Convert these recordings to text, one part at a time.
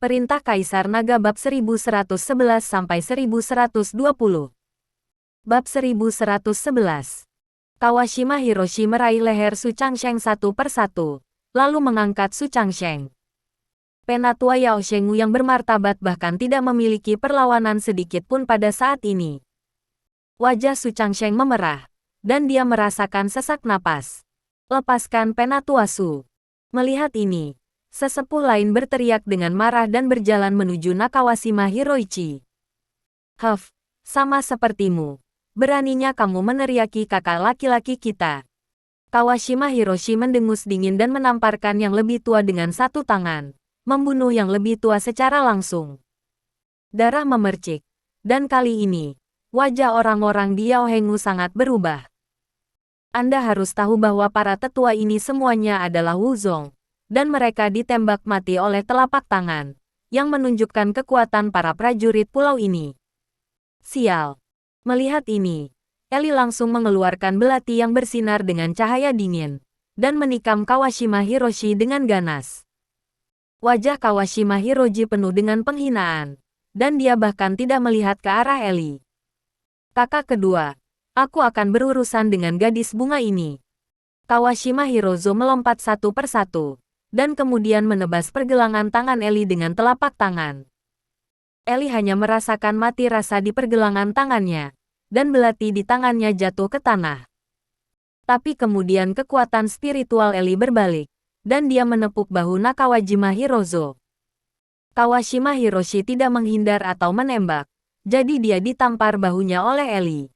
Perintah Kaisar Naga bab 1111-1120. Bab 1111. Kawashima Hiroshi meraih leher Su Changsheng satu persatu, lalu mengangkat Su Changsheng. Penatua Yao Shengu yang bermartabat bahkan tidak memiliki perlawanan sedikit pun pada saat ini. Wajah Su Changsheng memerah, dan dia merasakan sesak napas. Lepaskan Penatua Su. Melihat ini, sesepuh lain berteriak dengan marah dan berjalan menuju Nakawashima Hiroichi. Huff, sama sepertimu. Beraninya kamu meneriaki kakak laki-laki kita. Kawashima Hiroshi mendengus dingin dan menamparkan yang lebih tua dengan satu tangan, membunuh yang lebih tua secara langsung. Darah memercik, dan kali ini, wajah orang-orang di Yaohenggu sangat berubah. Anda harus tahu bahwa para tetua ini semuanya adalah Wuzong, dan mereka ditembak mati oleh telapak tangan, yang menunjukkan kekuatan para prajurit pulau ini. Sial. Melihat ini, Eli langsung mengeluarkan belati yang bersinar dengan cahaya dingin, dan menikam Kawashima Hiroshi dengan ganas. Wajah Kawashima Hiroshi penuh dengan penghinaan, dan dia bahkan tidak melihat ke arah Eli. Kakak kedua, aku akan berurusan dengan gadis bunga ini. Kawashima Hiroshi melompat satu persatu, dan kemudian menebas pergelangan tangan Eli dengan telapak tangan. Eli hanya merasakan mati rasa di pergelangan tangannya, dan belati di tangannya jatuh ke tanah. Tapi kemudian kekuatan spiritual Eli berbalik, dan dia menepuk bahu Nakawajima Hirozo. Kawashima Hiroshi tidak menghindar atau menembak, jadi dia ditampar bahunya oleh Eli.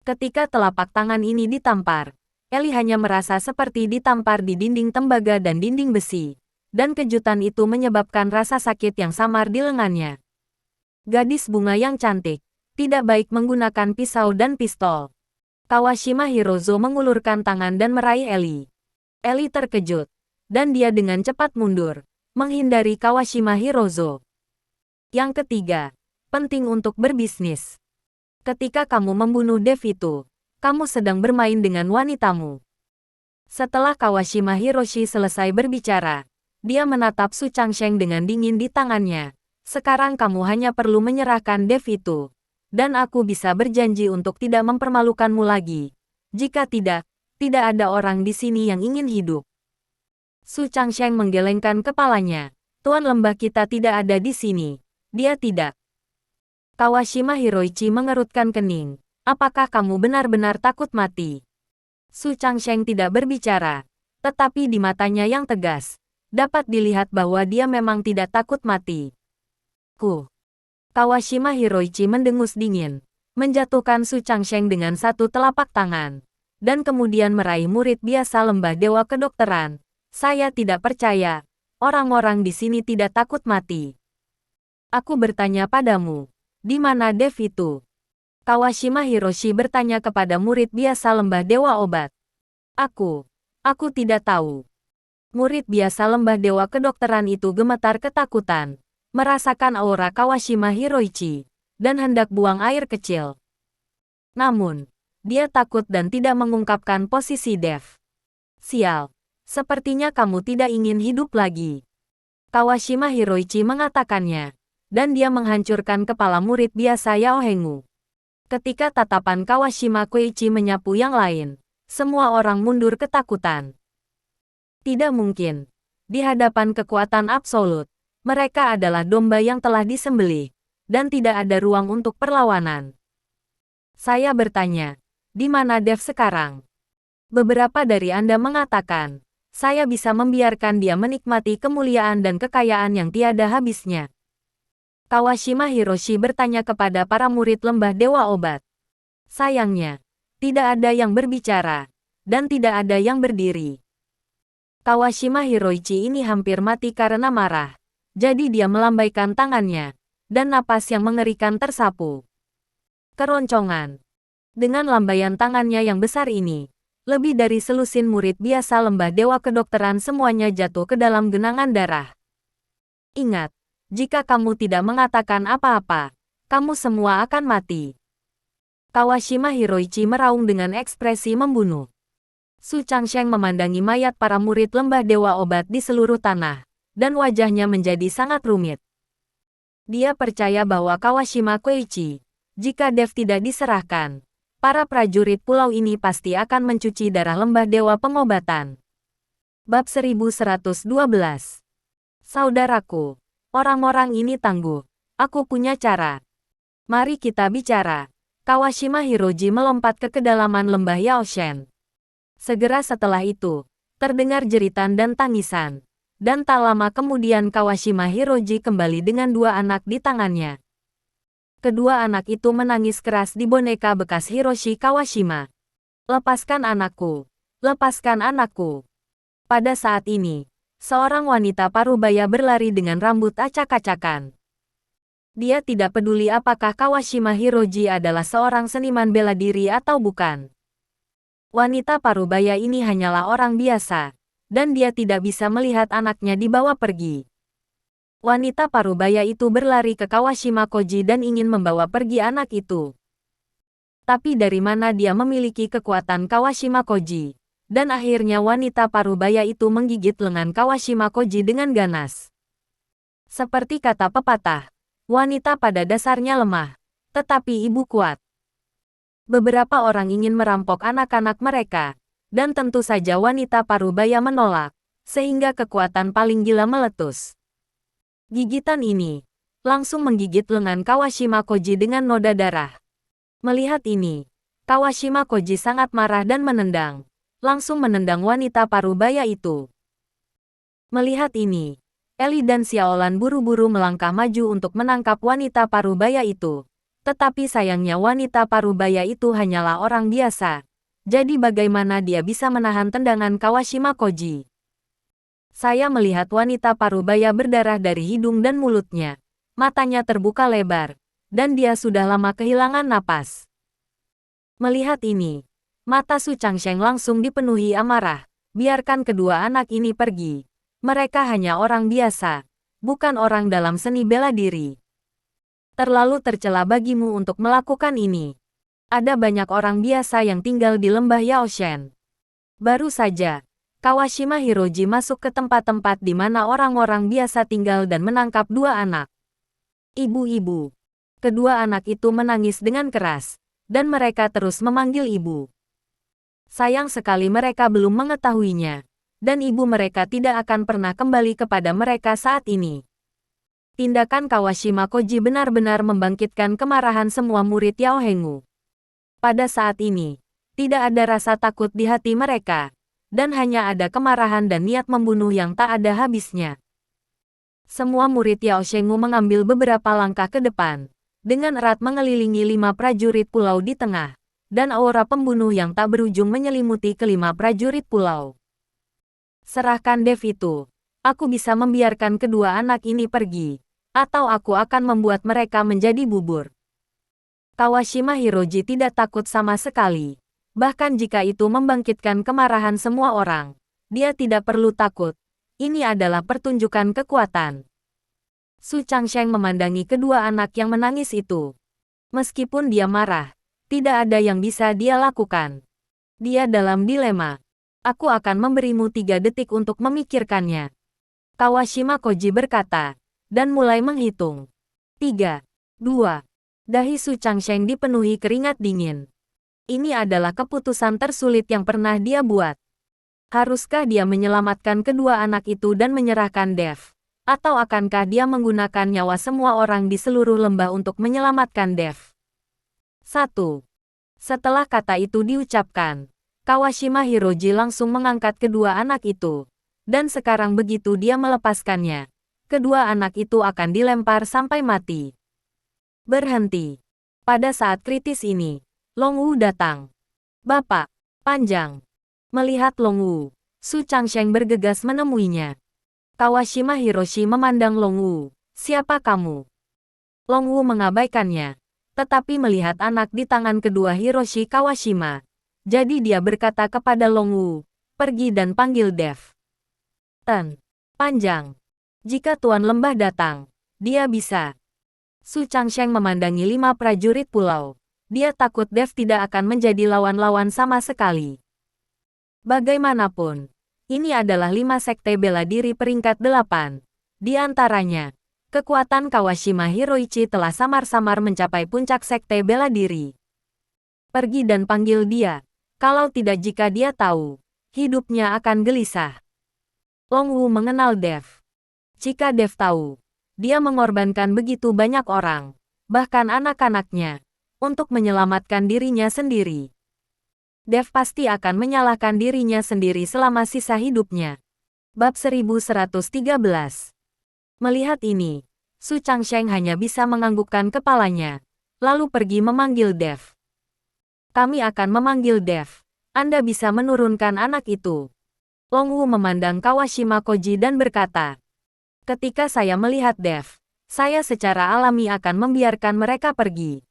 Ketika telapak tangan ini ditampar, Eli hanya merasa seperti ditampar di dinding tembaga dan dinding besi, dan kejutan itu menyebabkan rasa sakit yang samar di lengannya. Gadis bunga yang cantik, tidak baik menggunakan pisau dan pistol. Kawashima Hirozo mengulurkan tangan dan meraih Eli. Eli terkejut, dan dia dengan cepat mundur, menghindari Kawashima Hirozo. Yang ketiga, penting untuk berbisnis. Ketika kamu membunuh Dev itu, kamu sedang bermain dengan wanitamu. Setelah Kawashima Hiroshi selesai berbicara, dia menatap Su Changsheng dengan dingin di tangannya. Sekarang kamu hanya perlu menyerahkan Dev itu, dan aku bisa berjanji untuk tidak mempermalukanmu lagi. Jika tidak, tidak ada orang di sini yang ingin hidup. Su Changsheng menggelengkan kepalanya. Tuan lembah kita tidak ada di sini. Dia tidak. Kawashima Hiroichi mengerutkan kening. Apakah kamu benar-benar takut mati? Su Changsheng tidak berbicara, tetapi di matanya yang tegas, dapat dilihat bahwa dia memang tidak takut mati. Kawashima Hiroichi mendengus dingin, menjatuhkan Su Changsheng dengan satu telapak tangan, dan kemudian meraih murid biasa lembah dewa kedokteran. Saya tidak percaya, orang-orang di sini tidak takut mati. Aku bertanya padamu, di mana Dev itu? Kawashima Hiroshi bertanya kepada murid biasa lembah dewa obat. Aku tidak tahu. Murid biasa lembah dewa kedokteran itu gemetar ketakutan, merasakan aura Kawashima Hiroichi, dan hendak buang air kecil. Namun, dia takut dan tidak mengungkapkan posisi Dev. Sial, sepertinya kamu tidak ingin hidup lagi. Kawashima Hiroichi mengatakannya, dan dia menghancurkan kepala murid biasa Yaohenggu. Ketika tatapan Kawashima Koichi menyapu yang lain, semua orang mundur ketakutan. Tidak mungkin. Di hadapan kekuatan absolut, mereka adalah domba yang telah disembelih, dan tidak ada ruang untuk perlawanan. Saya bertanya, di mana Dev sekarang? Beberapa dari Anda mengatakan, saya bisa membiarkan dia menikmati kemuliaan dan kekayaan yang tiada habisnya. Kawashima Hiroshi bertanya kepada para murid lembah dewa obat. Sayangnya, tidak ada yang berbicara, dan tidak ada yang berdiri. Kawashima Hiroichi ini hampir mati karena marah, jadi dia melambaikan tangannya, dan napas yang mengerikan tersapu. Keroncongan. Dengan lambaian tangannya yang besar ini, lebih dari selusin murid biasa lembah dewa kedokteran semuanya jatuh ke dalam genangan darah. Ingat, jika kamu tidak mengatakan apa-apa, kamu semua akan mati. Kawashima Hiroichi meraung dengan ekspresi membunuh. Su Changsheng memandangi mayat para murid lembah dewa obat di seluruh tanah, dan wajahnya menjadi sangat rumit. Dia percaya bahwa Kawashima Koichi, jika Dev tidak diserahkan, para prajurit pulau ini pasti akan mencuci darah lembah dewa pengobatan. Bab 1112. Saudaraku, orang-orang ini tangguh. Aku punya cara. Mari kita bicara. Kawashima Hiroji melompat ke kedalaman lembah Yaoshen. Segera setelah itu, terdengar jeritan dan tangisan. Dan tak lama kemudian Kawashima Hiroji kembali dengan dua anak di tangannya. Kedua anak itu menangis keras di boneka bekas Hiroshi Kawashima. Lepaskan anakku. Lepaskan anakku. Pada saat ini, seorang wanita parubaya berlari dengan rambut acak-acakan. Dia tidak peduli apakah Kawashima Hiroji adalah seorang seniman bela diri atau bukan. Wanita parubaya ini hanyalah orang biasa, dan dia tidak bisa melihat anaknya dibawa pergi. Wanita parubaya itu berlari ke Kawashima Koji dan ingin membawa pergi anak itu. Tapi dari mana dia memiliki kekuatan Kawashima Koji? Dan akhirnya wanita parubaya itu menggigit lengan Kawashima Koji dengan ganas. Seperti kata pepatah, wanita pada dasarnya lemah, tetapi ibu kuat. Beberapa orang ingin merampok anak-anak mereka, dan tentu saja wanita parubaya menolak, sehingga kekuatan paling gila meletus. Gigitan ini langsung menggigit lengan Kawashima Koji dengan noda darah. Melihat ini, Kawashima Koji sangat marah dan menendang, langsung menendang wanita parubaya itu. Melihat ini, Eli dan Xiaolan buru-buru melangkah maju untuk menangkap wanita parubaya itu. Tetapi sayangnya wanita parubaya itu hanyalah orang biasa. Jadi bagaimana dia bisa menahan tendangan Kawashima Koji? Saya melihat wanita parubaya berdarah dari hidung dan mulutnya. Matanya terbuka lebar, dan dia sudah lama kehilangan napas. Melihat ini, mata Su Changsheng langsung dipenuhi amarah. Biarkan kedua anak ini pergi. Mereka hanya orang biasa, bukan orang dalam seni bela diri. Terlalu tercela bagimu untuk melakukan ini. Ada banyak orang biasa yang tinggal di lembah Yaoshen. Baru saja, Kawashima Hiroji masuk ke tempat-tempat di mana orang-orang biasa tinggal dan menangkap dua anak. Ibu-ibu. Kedua anak itu menangis dengan keras, dan mereka terus memanggil ibu. Sayang sekali mereka belum mengetahuinya, dan ibu mereka tidak akan pernah kembali kepada mereka saat ini. Tindakan Kawashima Koji benar-benar membangkitkan kemarahan semua murid Yao Hengu. Pada saat ini, tidak ada rasa takut di hati mereka, dan hanya ada kemarahan dan niat membunuh yang tak ada habisnya. Semua murid Yao Shengu mengambil beberapa langkah ke depan, dengan erat mengelilingi 5 prajurit pulau di tengah, dan aura pembunuh yang tak berujung menyelimuti kelima prajurit pulau. Serahkan Dev itu. Aku bisa membiarkan kedua anak ini pergi, atau aku akan membuat mereka menjadi bubur. Kawashima Hiroji tidak takut sama sekali. Bahkan jika itu membangkitkan kemarahan semua orang, dia tidak perlu takut. Ini adalah pertunjukan kekuatan. Su Changsheng memandangi kedua anak yang menangis itu. Meskipun dia marah, tidak ada yang bisa dia lakukan. Dia dalam dilema. Aku akan memberimu 3 detik untuk memikirkannya. Kawashima Koji berkata, dan mulai menghitung. 3, 2. Dahi Su Changsheng dipenuhi keringat dingin. Ini adalah keputusan tersulit yang pernah dia buat. Haruskah dia menyelamatkan kedua anak itu dan menyerahkan Dev? Atau akankah dia menggunakan nyawa semua orang di seluruh lembah untuk menyelamatkan Dev? 1. Setelah kata itu diucapkan, Kawashima Hiroji langsung mengangkat kedua anak itu. Dan sekarang begitu dia melepaskannya, kedua anak itu akan dilempar sampai mati. Berhenti. Pada saat kritis ini, Long Wu datang. Bapak, panjang. Melihat Long Wu, Su Changsheng bergegas menemuinya. Kawashima Hiroshi memandang Long Wu. Siapa kamu? Long Wu mengabaikannya. Tetapi melihat anak di tangan kedua Hiroshi Kawashima. Jadi dia berkata kepada Long Wu, pergi dan panggil Dev. Panjang. Jika Tuan Lembah datang, dia bisa. Su Changsheng memandangi 5 prajurit pulau. Dia takut Dev tidak akan menjadi lawan-lawan sama sekali. Bagaimanapun, Ini adalah 5 sekte bela diri peringkat 8. Di antaranya, kekuatan Kawashima Hiroichi telah samar-samar mencapai puncak sekte bela diri. Pergi dan panggil dia. Kalau tidak, jika dia tahu, hidupnya akan gelisah. Long Wu mengenal Dev. Jika Dev tahu, dia mengorbankan begitu banyak orang, bahkan anak-anaknya, untuk menyelamatkan dirinya sendiri. Dev pasti akan menyalahkan dirinya sendiri selama sisa hidupnya. Bab 1113. Melihat ini, Su Changsheng hanya bisa menganggukkan kepalanya, lalu pergi memanggil Dev. Kami akan memanggil Dev. Anda bisa menurunkan anak itu. Long Wu memandang Kawashima Koji dan berkata, ketika saya melihat Dev, saya secara alami akan membiarkan mereka pergi.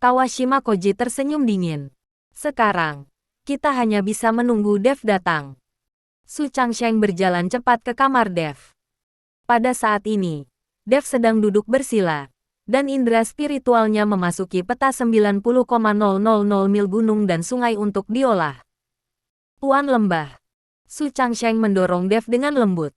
Kawashima Koji tersenyum dingin. Sekarang, kita hanya bisa menunggu Dev datang. Su Changsheng berjalan cepat ke kamar Dev. Pada saat ini, Dev sedang duduk bersila, dan indera spiritualnya memasuki peta 90,000 mil gunung dan sungai untuk diolah. Tuan Lembah. Su Changsheng mendorong Dev dengan lembut.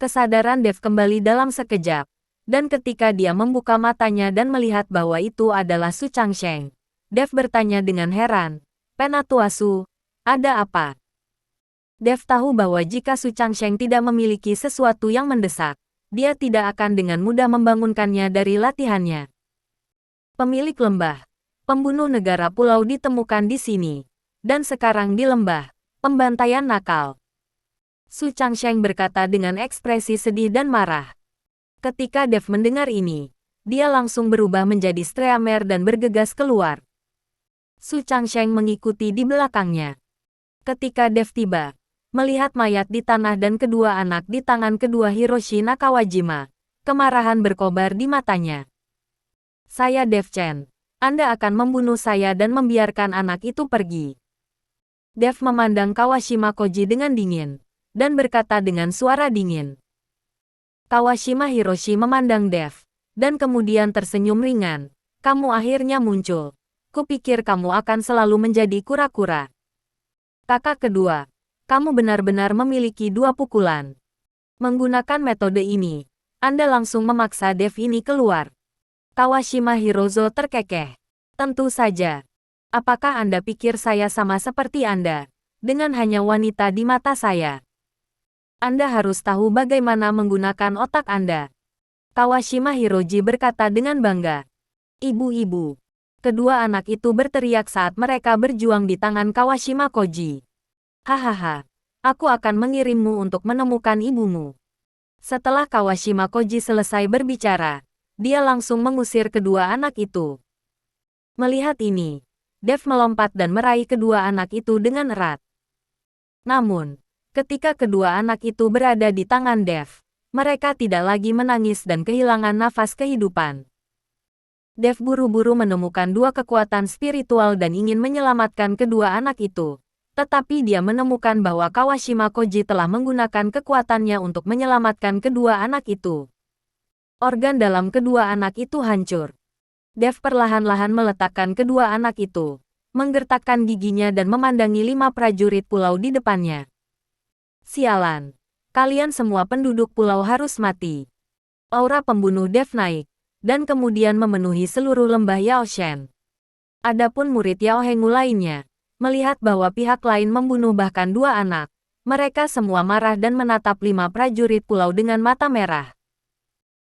Kesadaran Dev kembali dalam sekejap, dan ketika dia membuka matanya dan melihat bahwa itu adalah Su Changsheng, Dev bertanya dengan heran, Penatuasu, ada apa? Dev tahu bahwa jika Su Changsheng tidak memiliki sesuatu yang mendesak, dia tidak akan dengan mudah membangunkannya dari latihannya. Pemilik lembah, pembunuh negara pulau ditemukan di sini, dan sekarang di lembah, pembantaian nakal. Su Changsheng berkata dengan ekspresi sedih dan marah. Ketika Dev mendengar ini, dia langsung berubah menjadi Streamer dan bergegas keluar. Su Changsheng mengikuti di belakangnya. Ketika Dev tiba, melihat mayat di tanah dan kedua anak di tangan kedua Hiroshi Nakawajima, kemarahan berkobar di matanya. Saya Dev Chen. Anda akan membunuh saya dan membiarkan anak itu pergi. Dev memandang Kawashima Koji dengan dingin, dan berkata dengan suara dingin. Kawashima Hiroshi memandang Dev, dan kemudian tersenyum ringan. Kamu akhirnya muncul. Kupikir kamu akan selalu menjadi kura-kura. Kakak kedua, kamu benar-benar memiliki 2 pukulan. Menggunakan metode ini, Anda langsung memaksa Dev ini keluar. Kawashima Hirozo terkekeh. Tentu saja. Apakah Anda pikir saya sama seperti Anda, dengan hanya wanita di mata saya? Anda harus tahu bagaimana menggunakan otak Anda. Kawashima Hiroji berkata dengan bangga. Ibu-ibu. Kedua anak itu berteriak saat mereka berjuang di tangan Kawashima Koji. Hahaha, aku akan mengirimmu untuk menemukan ibumu. Setelah Kawashima Koji selesai berbicara, dia langsung mengusir kedua anak itu. Melihat ini, Dev melompat dan meraih kedua anak itu dengan erat. Namun, ketika kedua anak itu berada di tangan Dev, mereka tidak lagi menangis dan kehilangan nafas kehidupan. Dev buru-buru menemukan 2 kekuatan spiritual dan ingin menyelamatkan kedua anak itu. Tetapi dia menemukan bahwa Kawashima Koji telah menggunakan kekuatannya untuk menyelamatkan kedua anak itu. Organ dalam kedua anak itu hancur. Dev perlahan-lahan meletakkan kedua anak itu, menggertakkan giginya dan memandangi 5 prajurit pulau di depannya. Sialan. Kalian semua penduduk pulau harus mati. Aura pembunuh Dev naik, dan kemudian memenuhi seluruh lembah Yaoshen. Adapun murid Yao Hengu lainnya, melihat bahwa pihak lain membunuh bahkan 2 anak, mereka semua marah dan menatap 5 prajurit pulau dengan mata merah.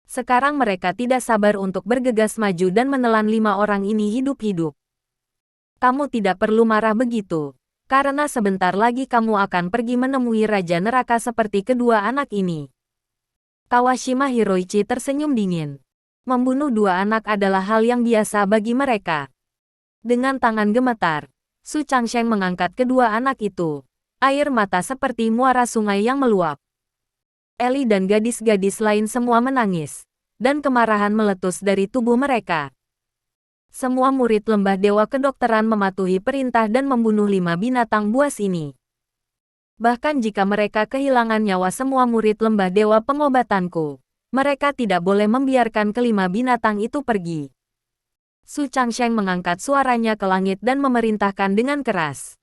Sekarang mereka tidak sabar untuk bergegas maju dan menelan 5 orang ini hidup-hidup. Kamu tidak perlu marah begitu, karena sebentar lagi kamu akan pergi menemui Raja Neraka seperti kedua anak ini. Kawashima Hiroichi tersenyum dingin. Membunuh 2 anak adalah hal yang biasa bagi mereka. Dengan tangan gemetar, Su Changsheng mengangkat kedua anak itu. Air mata seperti muara sungai yang meluap. Eli dan gadis-gadis lain semua menangis, dan kemarahan meletus dari tubuh mereka. Semua murid lembah dewa kedokteran mematuhi perintah dan membunuh 5 binatang buas ini. Bahkan jika mereka kehilangan nyawa semua murid lembah dewa pengobatanku, mereka tidak boleh membiarkan kelima binatang itu pergi. Su Changsheng mengangkat suaranya ke langit dan memerintahkan dengan keras.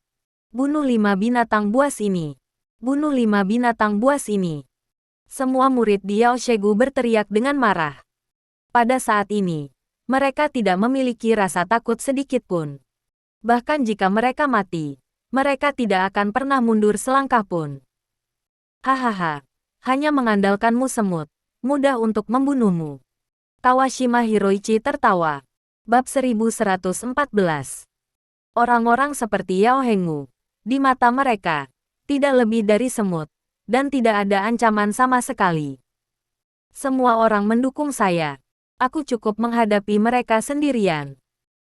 Bunuh 5 binatang buas ini. Bunuh 5 binatang buas ini. Semua murid di Yao Shegu berteriak dengan marah. Pada saat ini, mereka tidak memiliki rasa takut sedikit pun. Bahkan jika mereka mati, mereka tidak akan pernah mundur selangkah pun. Hahaha, hanya mengandalkanmu semut, mudah untuk membunuhmu. Kawashima Hiroichi tertawa. Bab 1114. Orang-orang seperti Yao Hengmu, di mata mereka, tidak lebih dari semut, dan tidak ada ancaman sama sekali. Semua orang mendukung saya. Aku cukup menghadapi mereka sendirian.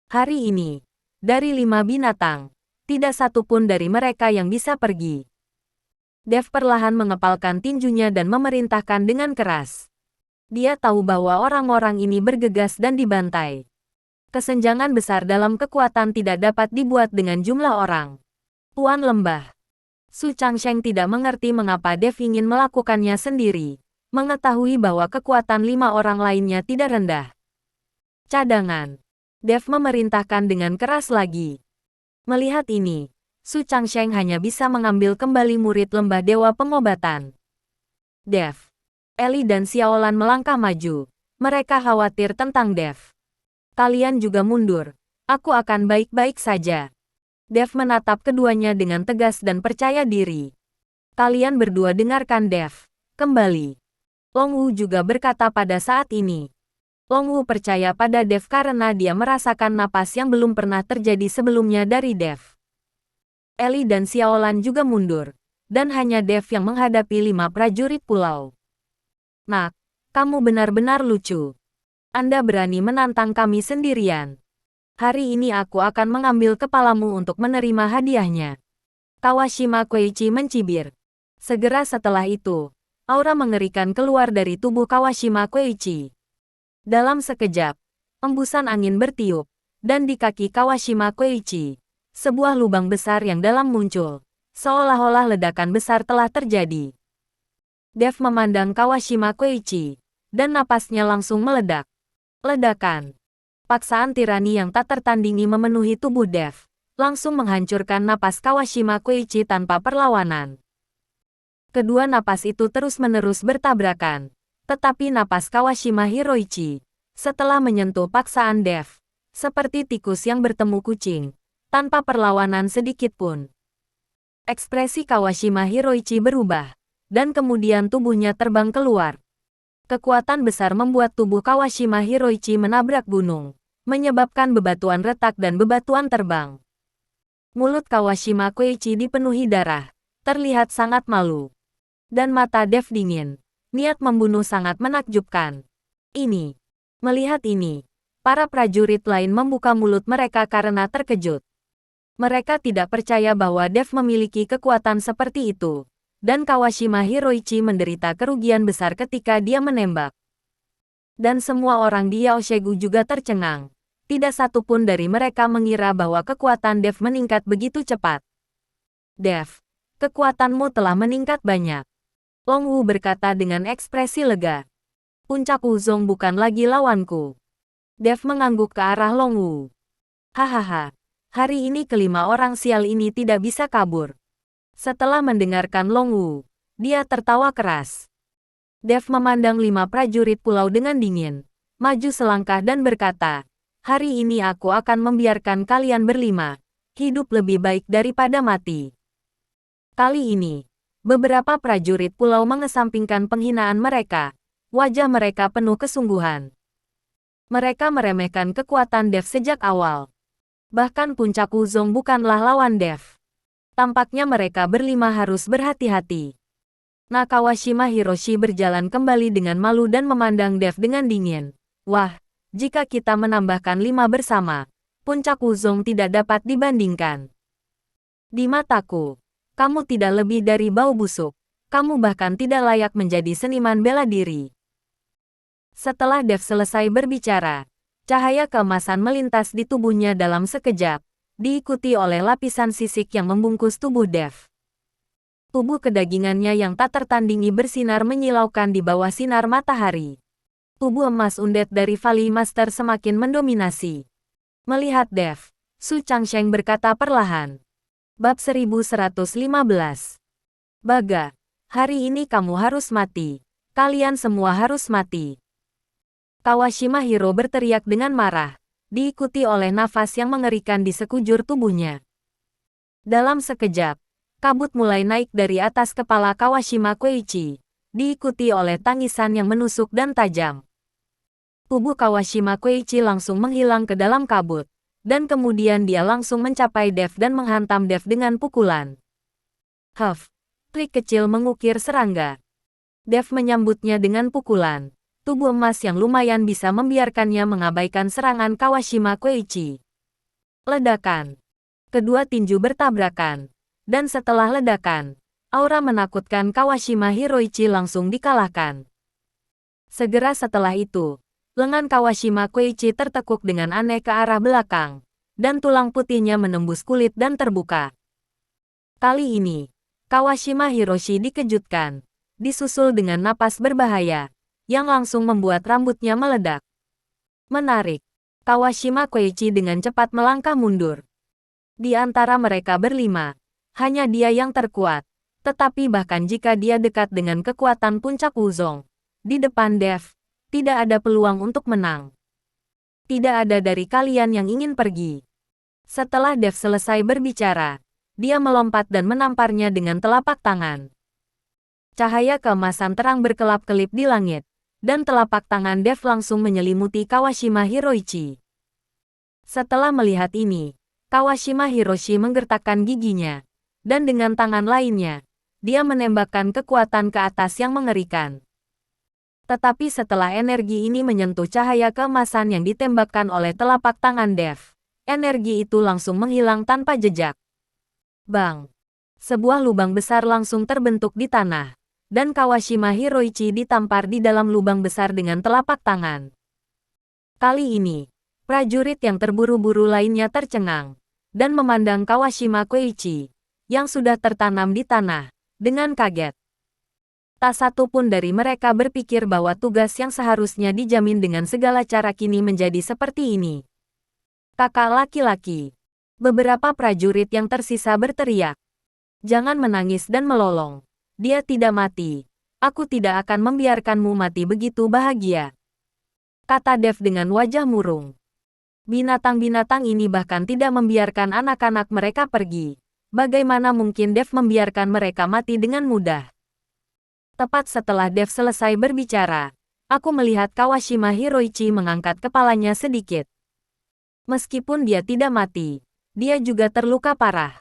Hari ini, dari 5 binatang, tidak satu pun dari mereka yang bisa pergi. Dev perlahan mengepalkan tinjunya dan memerintahkan dengan keras. Dia tahu bahwa orang-orang ini bergegas dan dibantai. Kesenjangan besar dalam kekuatan tidak dapat dibuat dengan jumlah orang. Tuan Lembah. Su Changsheng tidak mengerti mengapa Dev ingin melakukannya sendiri, mengetahui bahwa kekuatan 5 orang lainnya tidak rendah. Cadangan. Dev memerintahkan dengan keras lagi. Melihat ini, Su Changsheng hanya bisa mengambil kembali murid lembah dewa pengobatan. Dev. Eli dan Xiaolan melangkah maju. Mereka khawatir tentang Dev. Kalian juga mundur. Aku akan baik-baik saja. Dev menatap keduanya dengan tegas dan percaya diri. Kalian berdua dengarkan Dev. Kembali. Long Wu juga berkata pada saat ini. Long Wu percaya pada Dev karena dia merasakan napas yang belum pernah terjadi sebelumnya dari Dev. Eli dan Xiaolan juga mundur. Dan hanya Dev yang menghadapi 5 prajurit pulau. Nak, kamu benar-benar lucu. Anda berani menantang kami sendirian. Hari ini aku akan mengambil kepalamu untuk menerima hadiahnya. Kawashima Koichi mencibir. Segera setelah itu, aura mengerikan keluar dari tubuh Kawashima Koichi. Dalam sekejap, embusan angin bertiup, dan di kaki Kawashima Koichi, sebuah lubang besar yang dalam muncul, seolah-olah ledakan besar telah terjadi. Dev memandang Kawashima Koichi, dan napasnya langsung meledak. Ledakan. Paksaan tirani yang tak tertandingi memenuhi tubuh Dev, langsung menghancurkan napas Kawashima Koichi tanpa perlawanan. Kedua napas itu terus-menerus bertabrakan, tetapi napas Kawashima Hiroichi, setelah menyentuh paksaan Dev, seperti tikus yang bertemu kucing, tanpa perlawanan sedikit pun. Ekspresi Kawashima Hiroichi berubah, dan kemudian tubuhnya terbang keluar. Kekuatan besar membuat tubuh Kawashima Hiroichi menabrak gunung, menyebabkan bebatuan retak dan bebatuan terbang. Mulut Kawashima Koichi dipenuhi darah, terlihat sangat malu. Dan mata Dev dingin, niat membunuh sangat menakjubkan. Melihat ini, para prajurit lain membuka mulut mereka karena terkejut. Mereka tidak percaya bahwa Dev memiliki kekuatan seperti itu, dan Kawashima Hiroichi menderita kerugian besar ketika dia menembak. Dan semua orang di Yao Shegu juga tercengang. Tidak satu pun dari mereka mengira bahwa kekuatan Dev meningkat begitu cepat. Dev, kekuatanmu telah meningkat banyak. Long Wu berkata dengan ekspresi lega. Puncak Wuzong bukan lagi lawanku. Dev mengangguk ke arah Long Wu. Hahaha, hari ini kelima orang sial ini tidak bisa kabur. Setelah mendengarkan Long Wu, dia tertawa keras. Dev memandang 5 prajurit pulau dengan dingin, maju selangkah dan berkata, hari ini aku akan membiarkan kalian berlima, hidup lebih baik daripada mati. Kali ini, beberapa prajurit pulau mengesampingkan penghinaan mereka, wajah mereka penuh kesungguhan. Mereka meremehkan kekuatan Dev sejak awal. Bahkan Puncak Wuzong bukanlah lawan Dev. Tampaknya mereka berlima harus berhati-hati. Kawashima Hiroshi berjalan kembali dengan malu dan memandang Dev dengan dingin. Wah, jika kita menambahkan 5 bersama, Puncak Wuzong tidak dapat dibandingkan. Di mataku, kamu tidak lebih dari bau busuk. Kamu bahkan tidak layak menjadi seniman bela diri. Setelah Dev selesai berbicara, cahaya keemasan melintas di tubuhnya dalam sekejap, diikuti oleh lapisan sisik yang membungkus tubuh Dev. Tubuh kedagingannya yang tak tertandingi bersinar menyilaukan di bawah sinar matahari. Tubuh emas undet dari Valley Master semakin mendominasi. Melihat Dev, Su Changsheng berkata perlahan. Bab 1115. Baga, hari ini kamu harus mati. Kalian semua harus mati. Kawashima Hiro berteriak dengan marah, diikuti oleh nafas yang mengerikan di sekujur tubuhnya. Dalam sekejap, kabut mulai naik dari atas kepala Kawashima Koichi, diikuti oleh tangisan yang menusuk dan tajam. Tubuh Kawashima Koichi langsung menghilang ke dalam kabut, dan kemudian dia langsung mencapai Dev dan menghantam Dev dengan pukulan. Huff, trik kecil mengukir serangga. Dev menyambutnya dengan pukulan. Tubuh emas yang lumayan bisa membiarkannya mengabaikan serangan Kawashima Koichi. Ledakan. Kedua tinju bertabrakan. Dan setelah ledakan, aura menakutkan Kawashima Hiroichi langsung dikalahkan. Segera setelah itu, lengan Kawashima Koichi tertekuk dengan aneh ke arah belakang, dan tulang putihnya menembus kulit dan terbuka. Kali ini, Kawashima Hiroshi dikejutkan, disusul dengan napas berbahaya, yang langsung membuat rambutnya meledak. Menarik. Kawashima Koichi dengan cepat melangkah mundur. Di antara mereka berlima, hanya dia yang terkuat. Tetapi bahkan jika dia dekat dengan kekuatan puncak Wuzong, di depan Dev, tidak ada peluang untuk menang. Tidak ada dari kalian yang ingin pergi. Setelah Dev selesai berbicara, dia melompat dan menamparnya dengan telapak tangan. Cahaya keemasan terang berkelap-kelip di langit, dan telapak tangan Dev langsung menyelimuti Kawashima Hiroichi. Setelah melihat ini, Kawashima Hiroshi menggertakkan giginya, dan dengan tangan lainnya, dia menembakkan kekuatan ke atas yang mengerikan. Tetapi setelah energi ini menyentuh cahaya keemasan yang ditembakkan oleh telapak tangan Dev, energi itu langsung menghilang tanpa jejak. Bang! Sebuah lubang besar langsung terbentuk di tanah, dan Kawashima Hiroichi ditampar di dalam lubang besar dengan telapak tangan. Kali ini, prajurit yang terburu-buru lainnya tercengang, dan memandang Kawashima Koichi, yang sudah tertanam di tanah, dengan kaget. Tak satu pun dari mereka berpikir bahwa tugas yang seharusnya dijamin dengan segala cara kini menjadi seperti ini. Kakak laki-laki. Beberapa prajurit yang tersisa berteriak. Jangan menangis dan melolong. Dia tidak mati. Aku tidak akan membiarkanmu mati begitu bahagia. Kata Dev dengan wajah murung. Binatang-binatang ini bahkan tidak membiarkan anak-anak mereka pergi. Bagaimana mungkin Dev membiarkan mereka mati dengan mudah? Tepat setelah Dev selesai berbicara, aku melihat Kawashima Hiroichi mengangkat kepalanya sedikit. Meskipun dia tidak mati, dia juga terluka parah.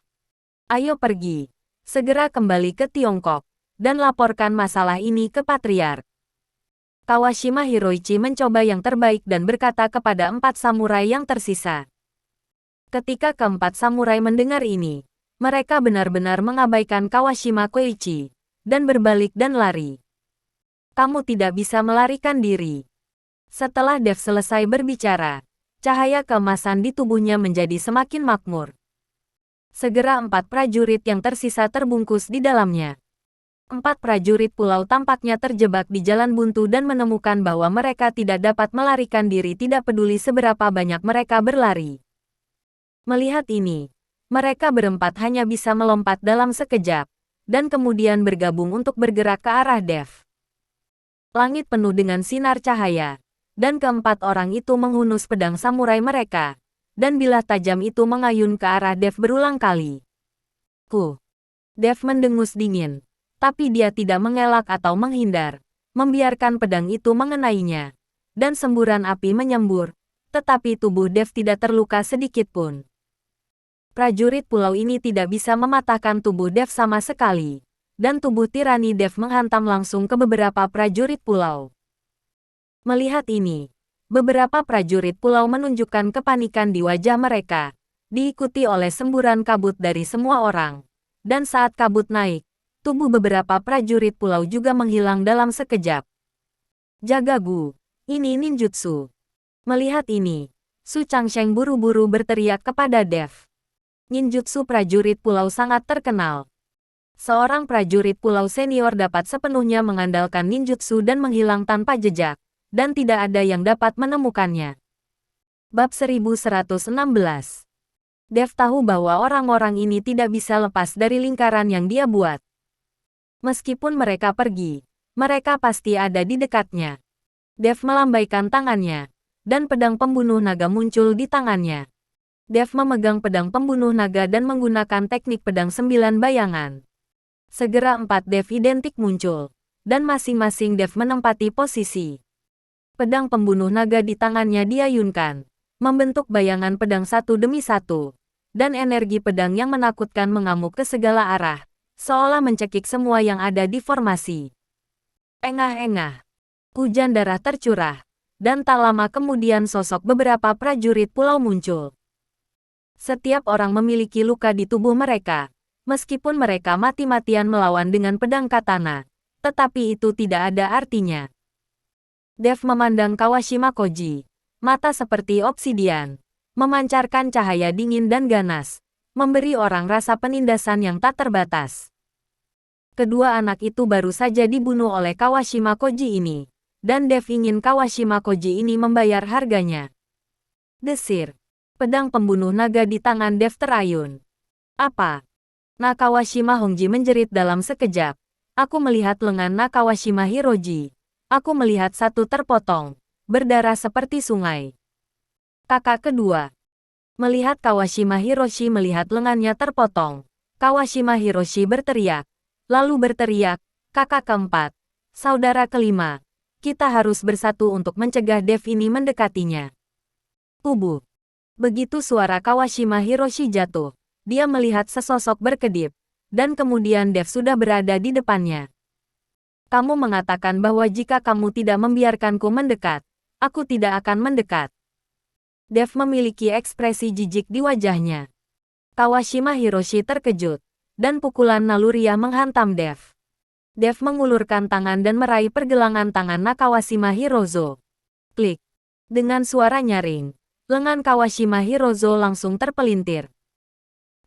Ayo pergi. Segera kembali ke Tiongkok, dan laporkan masalah ini ke Patriark. Kawashima Hiroichi mencoba yang terbaik dan berkata kepada 4 samurai yang tersisa. Ketika keempat samurai mendengar ini, mereka benar-benar mengabaikan Kawashima Koichi, dan berbalik dan lari. Kamu tidak bisa melarikan diri. Setelah Dev selesai berbicara, cahaya keemasan di tubuhnya menjadi semakin makmur. Segera 4 prajurit yang tersisa terbungkus di dalamnya. 4 prajurit pulau tampaknya terjebak di jalan buntu dan menemukan bahwa mereka tidak dapat melarikan diri tidak peduli seberapa banyak mereka berlari. Melihat ini, mereka berempat hanya bisa melompat dalam sekejap, dan kemudian bergabung untuk bergerak ke arah Dev. Langit penuh dengan sinar cahaya, dan keempat orang itu menghunus pedang samurai mereka, dan bilah tajam itu mengayun ke arah Dev berulang kali. Dev mendengus dingin, tapi dia tidak mengelak atau menghindar, membiarkan pedang itu mengenainya, dan semburan api menyembur, tetapi tubuh Dev tidak terluka sedikit pun. Prajurit pulau ini tidak bisa mematahkan tubuh Dev sama sekali, dan tubuh tirani Dev menghantam langsung ke beberapa prajurit pulau. Melihat ini, beberapa prajurit pulau menunjukkan kepanikan di wajah mereka, diikuti oleh semburan kabut dari semua orang. Dan saat kabut naik, tubuh beberapa prajurit pulau juga menghilang dalam sekejap. Jagagu, ini ninjutsu. Melihat ini, Su Changsheng buru-buru berteriak kepada Dev. Ninjutsu prajurit pulau sangat terkenal. Seorang prajurit pulau senior dapat sepenuhnya mengandalkan ninjutsu dan menghilang tanpa jejak, dan tidak ada yang dapat menemukannya. Bab 1116. Dev tahu bahwa orang-orang ini tidak bisa lepas dari lingkaran yang dia buat. Meskipun mereka pergi, mereka pasti ada di dekatnya. Dev melambaikan tangannya, dan pedang pembunuh naga muncul di tangannya. Dev memegang pedang pembunuh naga dan menggunakan teknik pedang 9 bayangan. Segera 4 Dev identik muncul, dan masing-masing Dev menempati posisi. Pedang pembunuh naga di tangannya diayunkan, membentuk bayangan pedang satu demi satu, dan energi pedang yang menakutkan mengamuk ke segala arah, seolah mencekik semua yang ada di formasi. Engah-engah. Hujan darah tercurah, dan tak lama kemudian sosok beberapa prajurit pulau muncul. Setiap orang memiliki luka di tubuh mereka, meskipun mereka mati-matian melawan dengan pedang katana, tetapi itu tidak ada artinya. Dev memandang Kawashima Koji, mata seperti obsidian, memancarkan cahaya dingin dan ganas, memberi orang rasa penindasan yang tak terbatas. Kedua anak itu baru saja dibunuh oleh Kawashima Koji ini, dan Dev ingin Kawashima Koji ini membayar harganya. Desir. Pedang pembunuh naga di tangan Dev terayun. Apa? Kawashima Hongji menjerit dalam sekejap. Aku melihat lengan Kawashima Hiroji. Aku melihat satu terpotong, berdarah seperti sungai. Kakak kedua. Melihat Kawashima Hiroshi melihat lengannya terpotong, Kawashima Hiroshi berteriak. Lalu berteriak, kakak keempat, saudara kelima, kita harus bersatu untuk mencegah Dev ini mendekatinya. Tubuh. Begitu suara Kawashima Hiroshi jatuh, dia melihat sesosok berkedip, dan kemudian Dev sudah berada di depannya. Kamu mengatakan bahwa jika kamu tidak membiarkanku mendekat, aku tidak akan mendekat. Dev memiliki ekspresi jijik di wajahnya. Kawashima Hiroshi terkejut, dan pukulan naluriah menghantam Dev. Dev mengulurkan tangan dan meraih pergelangan tangan Kawashima Hirozo. Klik. Dengan suara nyaring, lengan Kawashima Hirozo langsung terpelintir.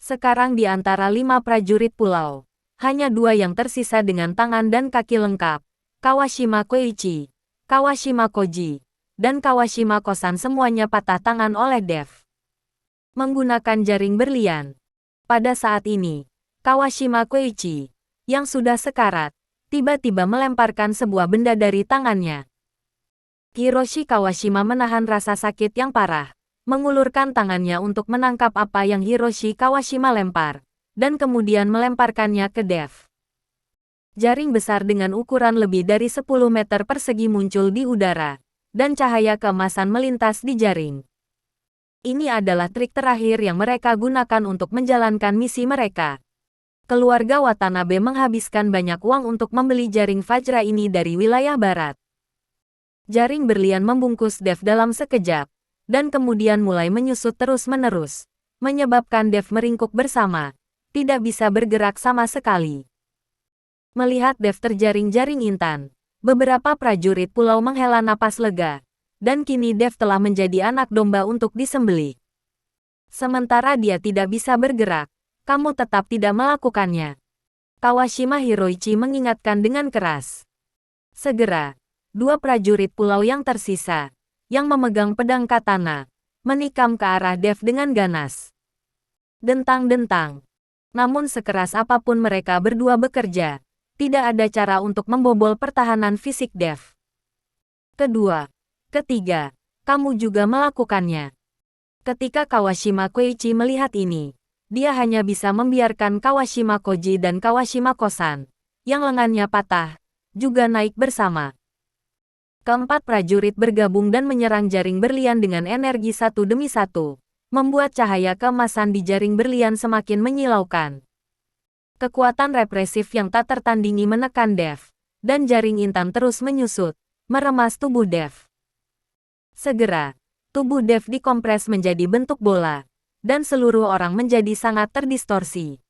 Sekarang di antara 5 prajurit pulau, hanya 2 yang tersisa dengan tangan dan kaki lengkap, Kawashima Koichi, Kawashima Koji, dan Kawashima Kosan semuanya patah tangan oleh Dev. Menggunakan jaring berlian. Pada saat ini, Kawashima Koichi, yang sudah sekarat, tiba-tiba melemparkan sebuah benda dari tangannya. Hiroshi Kawashima menahan rasa sakit yang parah, mengulurkan tangannya untuk menangkap apa yang Hiroshi Kawashima lempar, dan kemudian melemparkannya ke Dev. Jaring besar dengan ukuran lebih dari 10 meter persegi muncul di udara, dan cahaya keemasan melintas di jaring. Ini adalah trik terakhir yang mereka gunakan untuk menjalankan misi mereka. Keluarga Watanabe menghabiskan banyak uang untuk membeli jaring Vajra ini dari wilayah barat. Jaring berlian membungkus Dev dalam sekejap, dan kemudian mulai menyusut terus-menerus, menyebabkan Dev meringkuk bersama, tidak bisa bergerak sama sekali. Melihat Dev terjaring-jaring intan, beberapa prajurit pulau menghela napas lega, dan kini Dev telah menjadi anak domba untuk disembelih. Sementara dia tidak bisa bergerak, kamu tetap tidak melakukannya. Kawashima Hiroichi mengingatkan dengan keras. Segera, 2 prajurit pulau yang tersisa, yang memegang pedang katana, menikam ke arah Dev dengan ganas. Dentang-dentang. Namun sekeras apapun mereka berdua bekerja, tidak ada cara untuk membobol pertahanan fisik Dev. Kedua, ketiga, kamu juga melakukannya. Ketika Kawashima Koichi melihat ini, dia hanya bisa membiarkan Kawashima Koji dan Kawashima Kosan, yang lengannya patah, juga naik bersama. Keempat prajurit bergabung dan menyerang jaring berlian dengan energi satu demi satu, membuat cahaya keemasan di jaring berlian semakin menyilaukan. Kekuatan represif yang tak tertandingi menekan Dev, dan jaring intan terus menyusut, meremas tubuh Dev. Segera, tubuh Dev dikompres menjadi bentuk bola, dan seluruh orang menjadi sangat terdistorsi.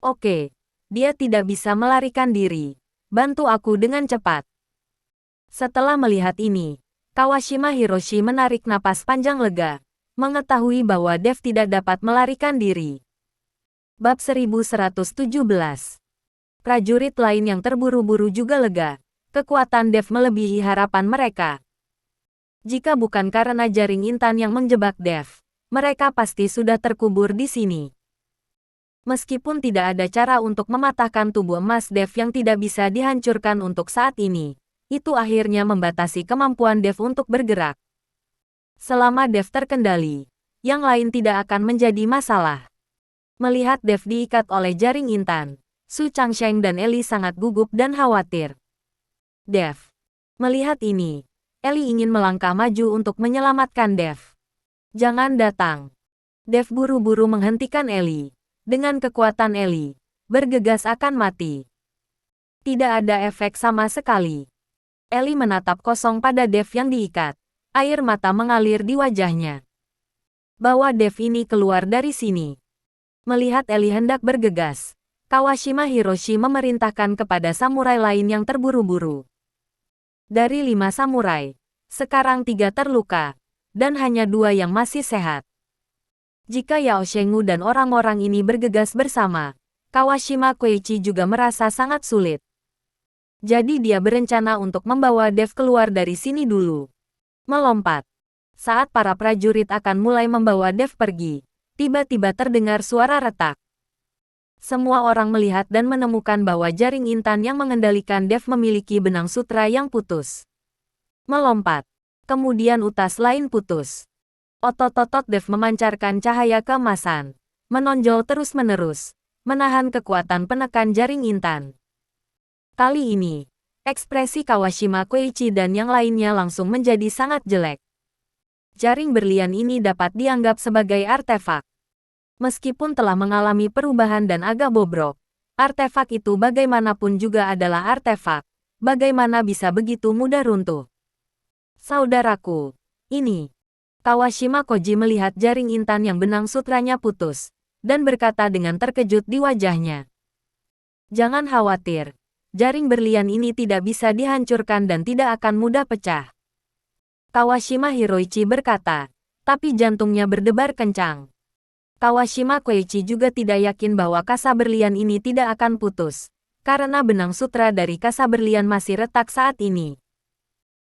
Oke, dia tidak bisa melarikan diri. Bantu aku dengan cepat. Setelah melihat ini, Kawashima Hiroshi menarik napas panjang lega, mengetahui bahwa Dev tidak dapat melarikan diri. Bab 1117. Prajurit lain yang terburu-buru juga lega. Kekuatan Dev melebihi harapan mereka. Jika bukan karena jaring intan yang menjebak Dev, mereka pasti sudah terkubur di sini. Meskipun tidak ada cara untuk mematahkan tubuh emas Dev yang tidak bisa dihancurkan untuk saat ini, itu akhirnya membatasi kemampuan Dev untuk bergerak. Selama Dev terkendali, yang lain tidak akan menjadi masalah. Melihat Dev diikat oleh jaring intan, Su Changsheng dan Eli sangat gugup dan khawatir. Dev. Melihat ini, Eli ingin melangkah maju untuk menyelamatkan Dev. Jangan datang. Dev buru-buru menghentikan Eli. Dengan kekuatan Eli, bergegas akan mati. Tidak ada efek sama sekali. Eli menatap kosong pada Dev yang diikat. Air mata mengalir di wajahnya. Bawa Dev ini keluar dari sini. Melihat Eli hendak bergegas, Kawashima Hiroshi memerintahkan kepada samurai lain yang terburu-buru. Dari 5 samurai, sekarang 3 terluka, dan hanya 2 yang masih sehat. Jika Yao Shengu dan orang-orang ini bergegas bersama, Kawashima Koichi juga merasa sangat sulit. Jadi dia berencana untuk membawa Dev keluar dari sini dulu. Melompat. Saat para prajurit akan mulai membawa Dev pergi, tiba-tiba terdengar suara retak. Semua orang melihat dan menemukan bahwa jaring intan yang mengendalikan Dev memiliki benang sutra yang putus. Melompat. Kemudian utas lain putus. Otot-otot Dev memancarkan cahaya keemasan, menonjol terus-menerus, menahan kekuatan penekan jaring intan. Kali ini, ekspresi Kawashima Koichi dan yang lainnya langsung menjadi sangat jelek. Jaring berlian ini dapat dianggap sebagai artefak. Meskipun telah mengalami perubahan dan agak bobrok, artefak itu bagaimanapun juga adalah artefak. Bagaimana bisa begitu mudah runtuh? Saudaraku, ini. Kawashima Koji melihat jaring intan yang benang sutranya putus, dan berkata dengan terkejut di wajahnya. Jangan khawatir, jaring berlian ini tidak bisa dihancurkan dan tidak akan mudah pecah. Kawashima Hiroichi berkata, tapi jantungnya berdebar kencang. Kawashima Koichi juga tidak yakin bahwa kasa berlian ini tidak akan putus, karena benang sutra dari kasa berlian masih retak saat ini.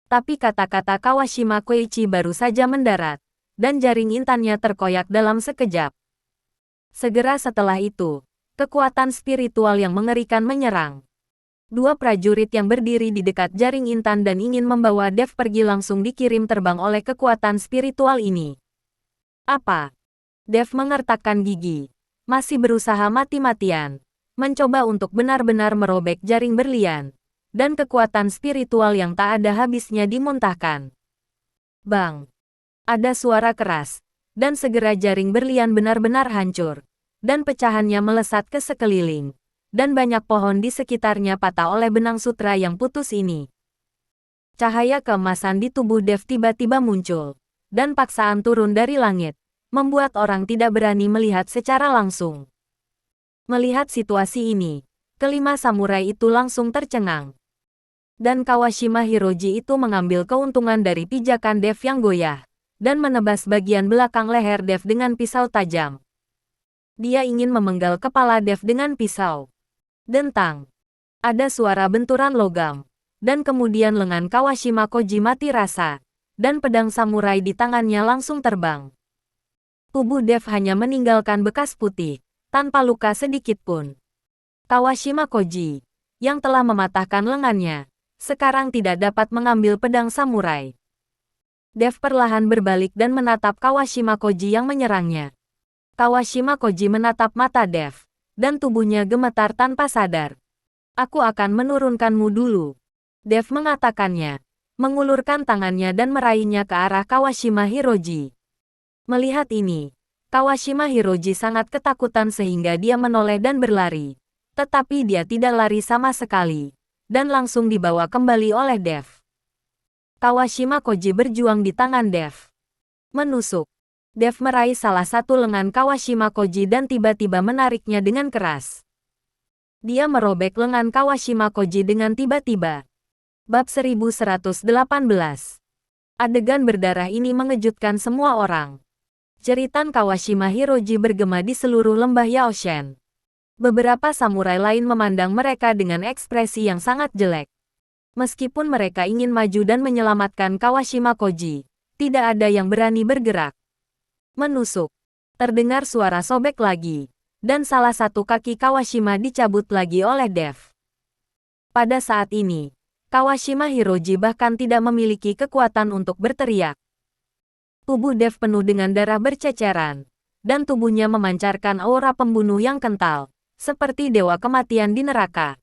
Tapi kata-kata Kawashima Koichi baru saja mendarat, dan jaring intannya terkoyak dalam sekejap. Segera setelah itu, kekuatan spiritual yang mengerikan menyerang. 2 prajurit yang berdiri di dekat jaring intan dan ingin membawa Dev pergi langsung dikirim terbang oleh kekuatan spiritual ini. Apa? Dev mengertakkan gigi, masih berusaha mati-matian, mencoba untuk benar-benar merobek jaring berlian. Dan kekuatan spiritual yang tak ada habisnya dimuntahkan. Bang! Ada suara keras, dan segera jaring berlian benar-benar hancur, dan pecahannya melesat ke sekeliling, dan banyak pohon di sekitarnya patah oleh benang sutra yang putus ini. Cahaya keemasan di tubuh Dev tiba-tiba muncul, dan paksaan turun dari langit, membuat orang tidak berani melihat secara langsung. Melihat situasi ini, kelima samurai itu langsung tercengang. Dan Kawashima Hiroji itu mengambil keuntungan dari pijakan Dev yang goyah, dan menebas bagian belakang leher Dev dengan pisau tajam. Dia ingin memenggal kepala Dev dengan pisau. Dentang. Ada suara benturan logam, dan kemudian lengan Kawashima Koji mati rasa, dan pedang samurai di tangannya langsung terbang. Tubuh Dev hanya meninggalkan bekas putih, tanpa luka sedikit pun. Kawashima Koji, yang telah mematahkan lengannya, sekarang tidak dapat mengambil pedang samurai. Dev perlahan berbalik dan menatap Kawashima Koji yang menyerangnya. Kawashima Koji menatap mata Dev, dan tubuhnya gemetar tanpa sadar. Aku akan menurunkanmu dulu. Dev mengatakannya, mengulurkan tangannya dan meraihnya ke arah Kawashima Hiroji. Melihat ini, Kawashima Hiroji sangat ketakutan sehingga dia menoleh dan berlari. Tetapi dia tidak lari sama sekali, dan langsung dibawa kembali oleh Dev. Kawashima Koji berjuang di tangan Dev. Menusuk. Dev meraih salah satu lengan Kawashima Koji dan tiba-tiba menariknya dengan keras. Dia merobek lengan Kawashima Koji dengan tiba-tiba. Bab 1118. Adegan berdarah ini mengejutkan semua orang. Jeritan Kawashima Hiroji bergema di seluruh lembah Yaoshen. Beberapa samurai lain memandang mereka dengan ekspresi yang sangat jelek. Meskipun mereka ingin maju dan menyelamatkan Kawashima Koji, tidak ada yang berani bergerak. Menusuk. Terdengar suara sobek lagi. dan salah satu kaki Kawashima dicabut lagi oleh Dev. Pada saat ini, Kawashima Hiroji bahkan tidak memiliki kekuatan untuk berteriak. Tubuh Dev penuh dengan darah berceceran, dan tubuhnya memancarkan aura pembunuh yang kental, seperti dewa kematian di neraka.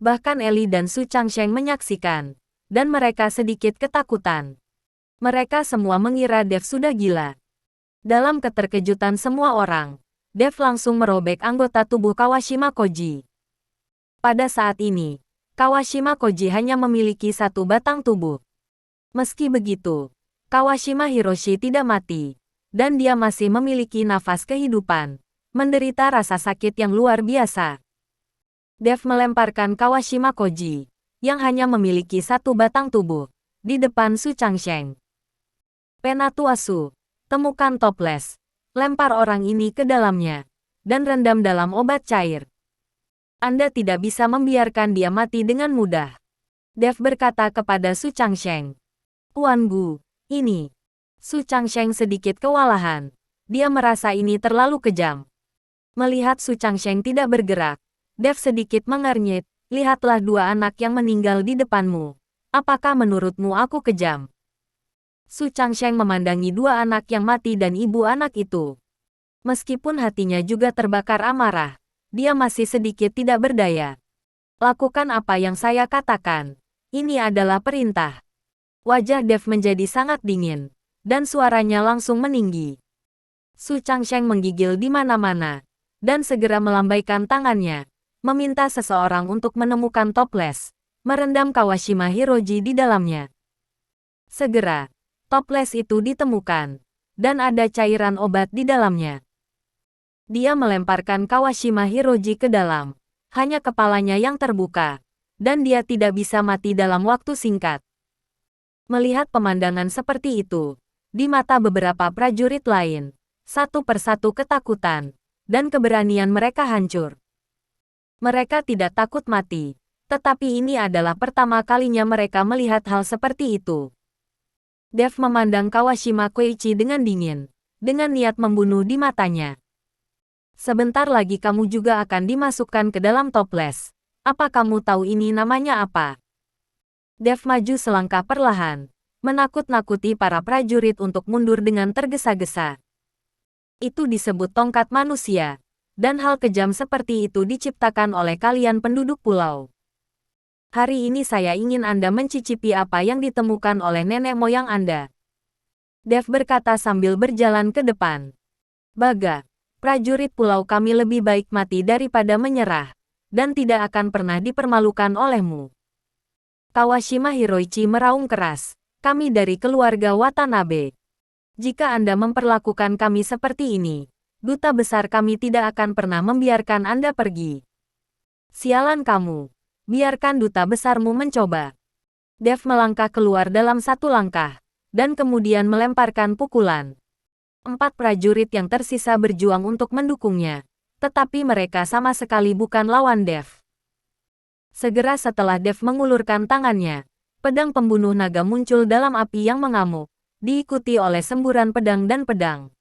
Bahkan Eli dan Su Changsheng menyaksikan, dan mereka sedikit ketakutan. Mereka semua mengira Dev sudah gila. Dalam keterkejutan semua orang, Dev langsung merobek anggota tubuh Kawashima Koji. Pada saat ini, Kawashima Koji hanya memiliki satu batang tubuh. Meski begitu, Kawashima Hiroshi tidak mati, dan dia masih memiliki nafas kehidupan, menderita rasa sakit yang luar biasa. Dev melemparkan Kawashima Koji, yang hanya memiliki satu batang tubuh, di depan Su Changsheng. Penatuasu, temukan toples, lempar orang ini ke dalamnya, dan rendam dalam obat cair. Anda tidak bisa membiarkan dia mati dengan mudah. Dev berkata kepada Su Changsheng. Tuan Gu, ini. Su Changsheng sedikit kewalahan. Dia merasa ini terlalu kejam. Melihat Su Changsheng tidak bergerak, Dev sedikit mengernyit. Lihatlah dua anak yang meninggal di depanmu. Apakah menurutmu aku kejam? Su Changsheng memandangi dua anak yang mati dan ibu anak itu. Meskipun hatinya juga terbakar amarah, dia masih sedikit tidak berdaya. Lakukan apa yang saya katakan. Ini adalah perintah. Wajah Dev menjadi sangat dingin, dan suaranya langsung meninggi. Su Changsheng menggigil di mana-mana, dan segera melambaikan tangannya, meminta seseorang untuk menemukan toples, merendam Kawashima Hiroji di dalamnya. Segera, toples itu ditemukan, dan ada cairan obat di dalamnya. Dia melemparkan Kawashima Hiroji ke dalam, hanya kepalanya yang terbuka, dan dia tidak bisa mati dalam waktu singkat. Melihat pemandangan seperti itu, di mata beberapa prajurit lain, satu persatu ketakutan, dan keberanian mereka hancur. Mereka tidak takut mati, tetapi ini adalah pertama kalinya mereka melihat hal seperti itu. Dev memandang Kawashima Koichi dengan dingin, dengan niat membunuh di matanya. Sebentar lagi kamu juga akan dimasukkan ke dalam toples. Apa kamu tahu ini namanya apa? Dev maju selangkah perlahan, menakut-nakuti para prajurit untuk mundur dengan tergesa-gesa. Itu disebut tongkat manusia, dan hal kejam seperti itu diciptakan oleh kalian penduduk pulau. Hari ini saya ingin Anda mencicipi apa yang ditemukan oleh nenek moyang Anda. Dev berkata sambil berjalan ke depan. Baga. Prajurit pulau kami lebih baik mati daripada menyerah, dan tidak akan pernah dipermalukan olehmu. Kawashima Hiroichi meraung keras, kami dari keluarga Watanabe. Jika Anda memperlakukan kami seperti ini, duta besar kami tidak akan pernah membiarkan Anda pergi. Sialan kamu, biarkan duta besarmu mencoba. Dev melangkah keluar dalam satu langkah, dan kemudian melemparkan pukulan. 4 prajurit yang tersisa berjuang untuk mendukungnya, tetapi mereka sama sekali bukan lawan Dev. Segera setelah Dev mengulurkan tangannya, pedang pembunuh naga muncul dalam api yang mengamuk, diikuti oleh semburan pedang dan pedang.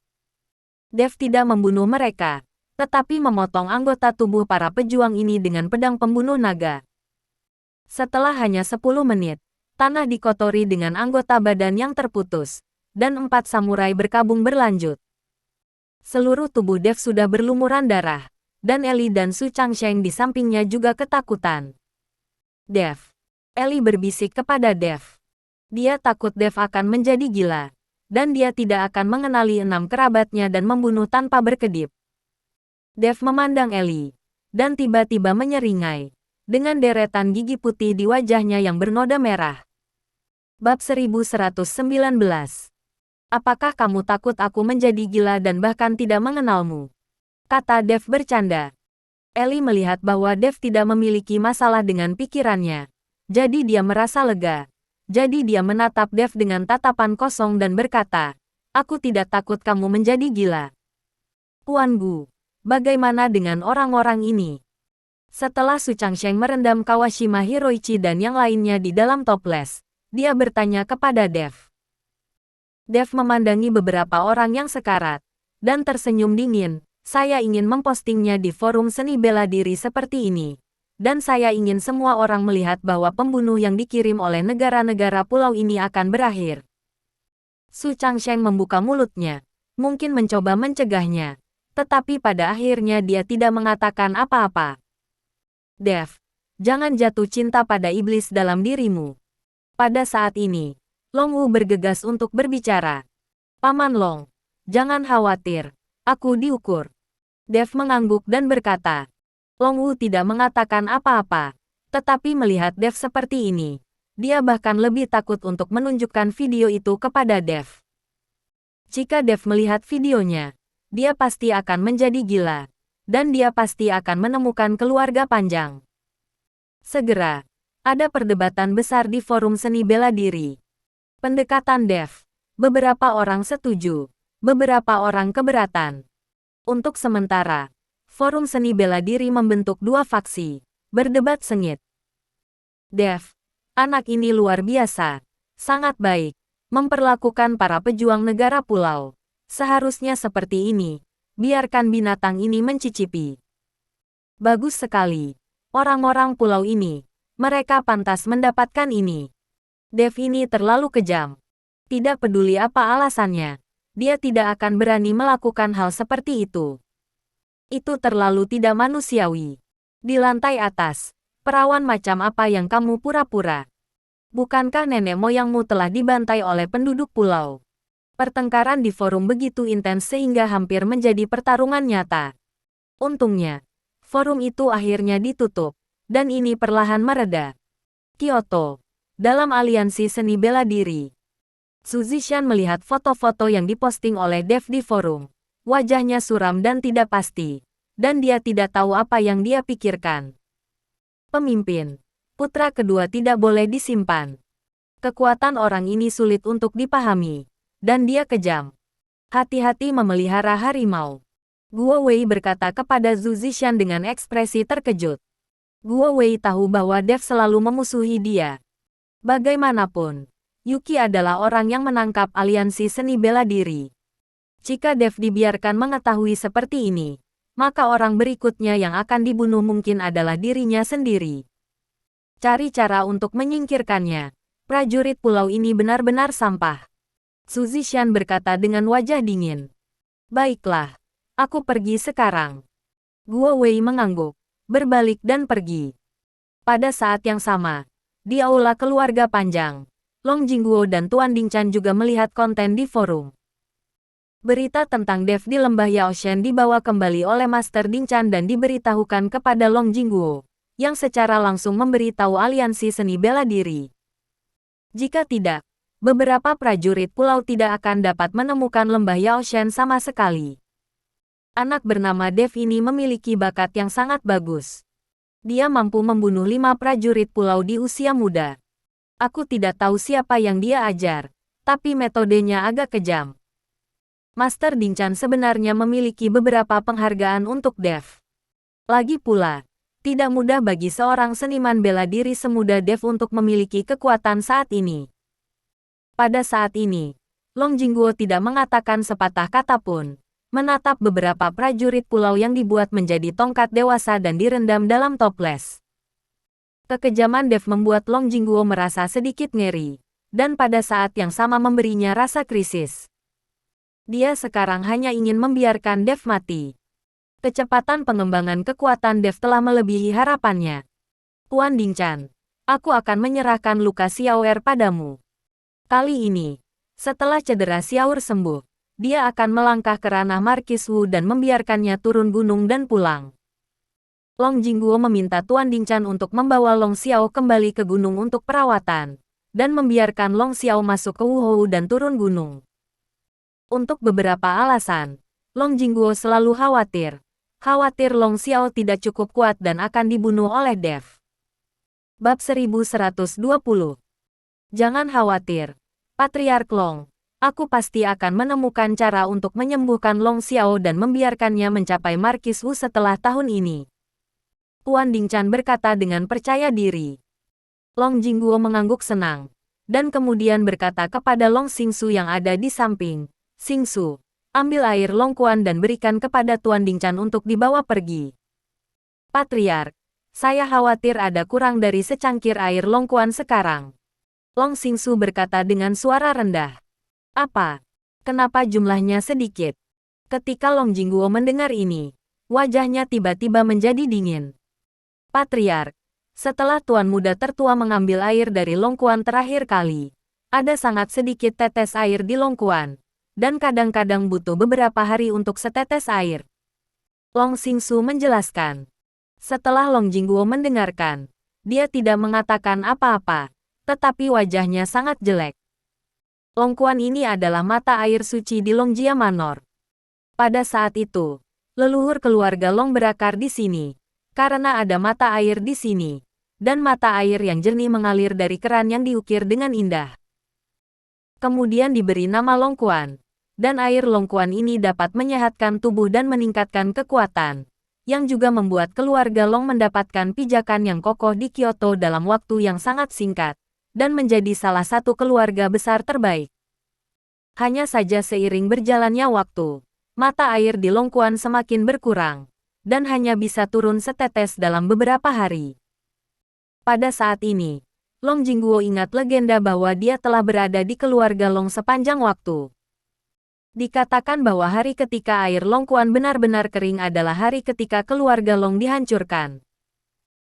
Dev tidak membunuh mereka, tetapi memotong anggota tubuh para pejuang ini dengan pedang pembunuh naga. Setelah hanya 10 menit, tanah dikotori dengan anggota badan yang terputus, dan 4 samurai berkabung berlanjut. Seluruh tubuh Dev sudah berlumuran darah, dan Eli dan Su Changsheng di sampingnya juga ketakutan. Dev. Eli berbisik kepada Dev. Dia takut Dev akan menjadi gila, dan dia tidak akan mengenali 6 kerabatnya dan membunuh tanpa berkedip. Dev memandang Eli, dan tiba-tiba menyeringai, dengan deretan gigi putih di wajahnya yang bernoda merah. Bab 1119. Apakah kamu takut aku menjadi gila dan bahkan tidak mengenalmu? Kata Dev bercanda. Eli melihat bahwa Dev tidak memiliki masalah dengan pikirannya. Jadi dia merasa lega. Jadi dia menatap Dev dengan tatapan kosong dan berkata, aku tidak takut kamu menjadi gila. Tuan Gu, bagaimana dengan orang-orang ini? Setelah Su Changsheng merendam Kawashima Hiroichi dan yang lainnya di dalam toples, dia bertanya kepada Dev. Dev memandangi beberapa orang yang sekarat, dan tersenyum dingin. Saya ingin mempostingnya di forum seni bela diri seperti ini. Dan saya ingin semua orang melihat bahwa pembunuh yang dikirim oleh negara-negara pulau ini akan berakhir. Su Changsheng membuka mulutnya, mungkin mencoba mencegahnya. Tetapi pada akhirnya dia tidak mengatakan apa-apa. Dev, jangan jatuh cinta pada iblis dalam dirimu. Pada saat ini, Long Wu bergegas untuk berbicara. Paman Long, jangan khawatir, aku diukur. Dev mengangguk dan berkata. Long Wu tidak mengatakan apa-apa, tetapi melihat Dev seperti ini, dia bahkan lebih takut untuk menunjukkan video itu kepada Dev. Jika Dev melihat videonya, dia pasti akan menjadi gila, dan dia pasti akan menemukan keluarga panjang. Segera, ada perdebatan besar di forum seni bela diri. Pendekatan Dev, beberapa orang setuju, beberapa orang keberatan. Untuk sementara, forum seni bela diri membentuk dua faksi, berdebat sengit. Dev, anak ini luar biasa, sangat baik, memperlakukan para pejuang negara pulau. Seharusnya seperti ini, biarkan binatang ini mencicipi. Bagus sekali, orang-orang pulau ini, mereka pantas mendapatkan ini. Dev ini terlalu kejam. Tidak peduli apa alasannya, dia tidak akan berani melakukan hal seperti itu. Itu terlalu tidak manusiawi. Di lantai atas, perawan macam apa yang kamu pura-pura? Bukankah nenek moyangmu telah dibantai oleh penduduk pulau? Pertengkaran di forum begitu intens sehingga hampir menjadi pertarungan nyata. Untungnya, forum itu akhirnya ditutup, dan ini perlahan mereda. Kyoto, dalam aliansi seni bela diri. Su Zishan melihat foto-foto yang diposting oleh Dev di forum. Wajahnya suram dan tidak pasti, dan dia tidak tahu apa yang dia pikirkan. Pemimpin, putra kedua tidak boleh disimpan. Kekuatan orang ini sulit untuk dipahami, dan dia kejam. Hati-hati memelihara harimau. Guo Wei berkata kepada Zhu Zishan dengan ekspresi terkejut. Guo Wei tahu bahwa Dev selalu memusuhi dia. Bagaimanapun, Yuki adalah orang yang menangkap aliansi seni bela diri. Jika Dev dibiarkan mengetahui seperti ini, maka orang berikutnya yang akan dibunuh mungkin adalah dirinya sendiri. Cari cara untuk menyingkirkannya. Prajurit pulau ini benar-benar sampah. Su Zishan berkata dengan wajah dingin. Baiklah, aku pergi sekarang. Guo Wei mengangguk, berbalik dan pergi. Pada saat yang sama, di aula keluarga panjang, Long Jingguo dan Tuan Dingchan juga melihat konten di forum. Berita tentang Dev di lembah Yaoshen dibawa kembali oleh Master Dingchan dan diberitahukan kepada Long Jingguo, yang secara langsung memberitahu aliansi seni bela diri. Jika tidak, beberapa prajurit pulau tidak akan dapat menemukan lembah Yaoshen sama sekali. Anak bernama Dev ini memiliki bakat yang sangat bagus. Dia mampu membunuh 5 prajurit pulau di usia muda. Aku tidak tahu siapa yang dia ajar, tapi metodenya agak kejam. Master Dingchan sebenarnya memiliki beberapa penghargaan untuk Dev. Lagi pula, tidak mudah bagi seorang seniman bela diri semuda Dev untuk memiliki kekuatan saat ini. Pada saat ini, Long Jingguo tidak mengatakan sepatah kata pun, menatap beberapa prajurit pulau yang dibuat menjadi tongkat dewasa dan direndam dalam toples. Kekejaman Dev membuat Long Jingguo merasa sedikit ngeri, dan pada saat yang sama memberinya rasa krisis. Dia sekarang hanya ingin membiarkan Dev mati. Kecepatan pengembangan kekuatan Dev telah melebihi harapannya. Tuan Dingchan, aku akan menyerahkan luka Xiaoer padamu. Kali ini, setelah cedera Xiaoer sembuh, dia akan melangkah ke ranah Markis Wu dan membiarkannya turun gunung dan pulang. Long Jingguo meminta Tuan Dingchan untuk membawa Long Xiao kembali ke gunung untuk perawatan, dan membiarkan Long Xiao masuk ke Wuhou dan turun gunung. Untuk beberapa alasan, Long Jingguo selalu khawatir Long Xiao tidak cukup kuat dan akan dibunuh oleh Dev. Bab 1120. Jangan khawatir, Patriark Long. Aku pasti akan menemukan cara untuk menyembuhkan Long Xiao dan membiarkannya mencapai Markis Wu setelah tahun ini. Tuan Dingchan berkata dengan percaya diri. Long Jingguo mengangguk senang, dan kemudian berkata kepada Long Xingsu yang ada di samping, Xingsu, Ambil air Long Quan dan berikan kepada Tuan Dingcan untuk dibawa pergi. Patriark, saya khawatir ada kurang dari secangkir air Long Quan sekarang. Long Xingsu berkata dengan suara rendah. Apa? Kenapa jumlahnya sedikit? Ketika Long Jingguo mendengar ini, wajahnya tiba-tiba menjadi dingin. Patriark, setelah Tuan Muda tertua mengambil air dari Long Quan terakhir kali, ada sangat sedikit tetes air di Long Quan, dan kadang-kadang butuh beberapa hari untuk setetes air. Long Xingsu menjelaskan. Setelah Long Jingguo mendengarkan, dia tidak mengatakan apa-apa, tetapi wajahnya sangat jelek. Long Quan ini adalah mata air suci di Longjia Manor. Pada saat itu, leluhur keluarga Long berakar di sini, karena ada mata air di sini, dan mata air yang jernih mengalir dari keran yang diukir dengan indah. Kemudian diberi nama Long Quan, dan air Long Quan ini dapat menyehatkan tubuh dan meningkatkan kekuatan, yang juga membuat keluarga Long mendapatkan pijakan yang kokoh di Kyoto dalam waktu yang sangat singkat, dan menjadi salah satu keluarga besar terbaik. Hanya saja seiring berjalannya waktu, mata air di Long Quan semakin berkurang, dan hanya bisa turun setetes dalam beberapa hari. Pada saat ini, Long Jingguo ingat legenda bahwa dia telah berada di keluarga Long sepanjang waktu. Dikatakan bahwa hari ketika air Long Quan benar-benar kering adalah hari ketika keluarga Long dihancurkan.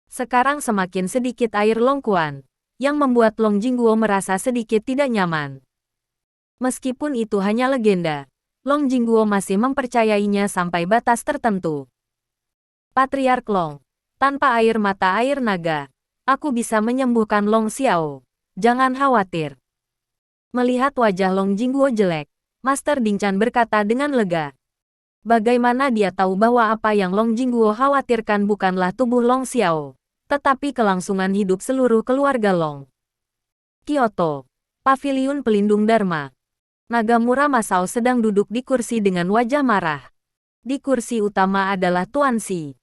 Sekarang semakin sedikit air Long Quan, yang membuat Long Jingguo merasa sedikit tidak nyaman. Meskipun itu hanya legenda, Long Jingguo masih mempercayainya sampai batas tertentu. Patriark Long, tanpa air mata air naga, aku bisa menyembuhkan Long Xiao. Jangan khawatir. Melihat wajah Long Jingguo jelek, Master Dingcan berkata dengan lega. Bagaimana dia tahu bahwa apa yang Long Jingguo khawatirkan bukanlah tubuh Long Xiao, tetapi kelangsungan hidup seluruh keluarga Long. Kyoto, Paviliun Pelindung Dharma. Nagamura Masao sedang duduk di kursi dengan wajah marah. Di kursi utama adalah Tuan Si.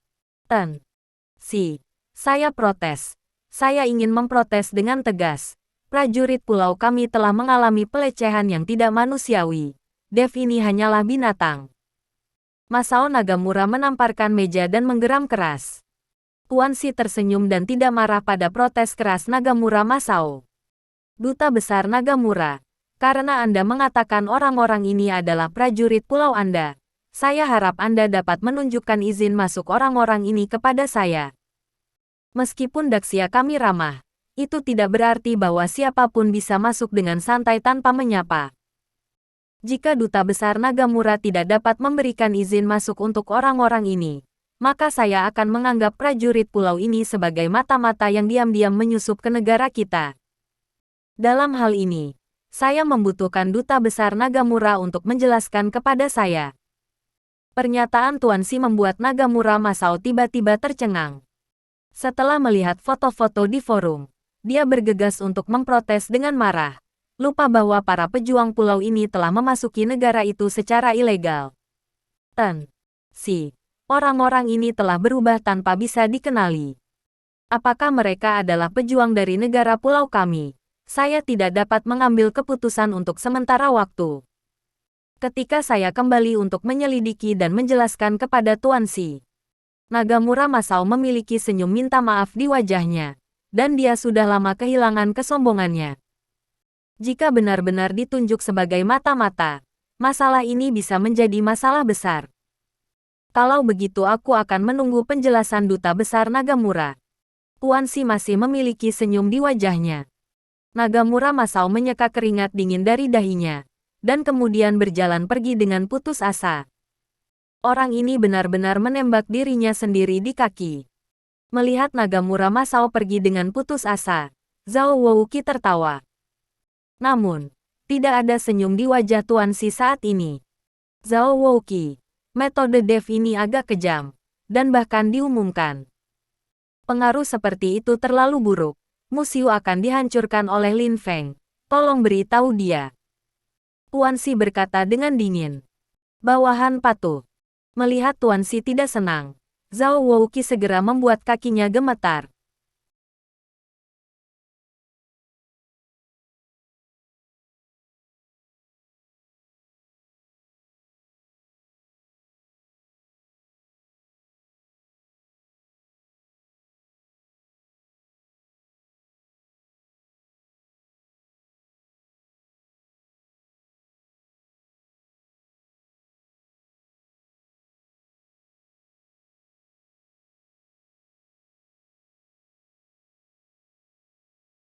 Saya protes. Saya ingin memprotes dengan tegas. Prajurit pulau kami telah mengalami pelecehan yang tidak manusiawi. Dev ini hanyalah binatang. Masao Nagamura menamparkan meja dan menggeram keras. Tuan Si tersenyum dan tidak marah pada protes keras Nagamura Masao. Duta Besar Nagamura, karena Anda mengatakan orang-orang ini adalah prajurit pulau Anda, saya harap Anda dapat menunjukkan izin masuk orang-orang ini kepada saya. Meskipun Daxia kami ramah, itu tidak berarti bahwa siapapun bisa masuk dengan santai tanpa menyapa. Jika Duta Besar Nagamura tidak dapat memberikan izin masuk untuk orang-orang ini, maka saya akan menganggap prajurit pulau ini sebagai mata-mata yang diam-diam menyusup ke negara kita. Dalam hal ini, saya membutuhkan Duta Besar Nagamura untuk menjelaskan kepada saya. Pernyataan Tuan Si membuat Nagamura Masao tiba-tiba tercengang. Setelah melihat foto-foto di forum, dia bergegas untuk memprotes dengan marah, lupa bahwa para pejuang pulau ini telah memasuki negara itu secara ilegal. Orang-orang ini telah berubah tanpa bisa dikenali. Apakah mereka adalah pejuang dari negara pulau kami? Saya tidak dapat mengambil keputusan untuk sementara waktu. Ketika saya kembali untuk menyelidiki dan menjelaskan kepada Tuan Si, Nagamura Masao memiliki senyum minta maaf di wajahnya, dan dia sudah lama kehilangan kesombongannya. Jika benar-benar ditunjuk sebagai mata-mata, masalah ini bisa menjadi masalah besar. Kalau begitu aku akan menunggu penjelasan Duta Besar Nagamura. Tuan Si masih memiliki senyum di wajahnya. Nagamura Masao menyeka keringat dingin dari dahinya, dan kemudian berjalan pergi dengan putus asa. Orang ini benar-benar menembak dirinya sendiri di kaki. Melihat Nagamura Masao pergi dengan putus asa, Zhao Wouqi tertawa. Namun, tidak ada senyum di wajah Tuan Si saat ini. Zhao Wouqi, metode Dev ini agak kejam, dan bahkan diumumkan. Pengaruh seperti itu terlalu buruk. Musiu akan dihancurkan oleh Lin Feng. Tolong beritahu dia. Tuan Si berkata dengan dingin. Bawahan patuh. Melihat Tuan Si tidak senang, Zhao Wouqi segera membuat kakinya gemetar.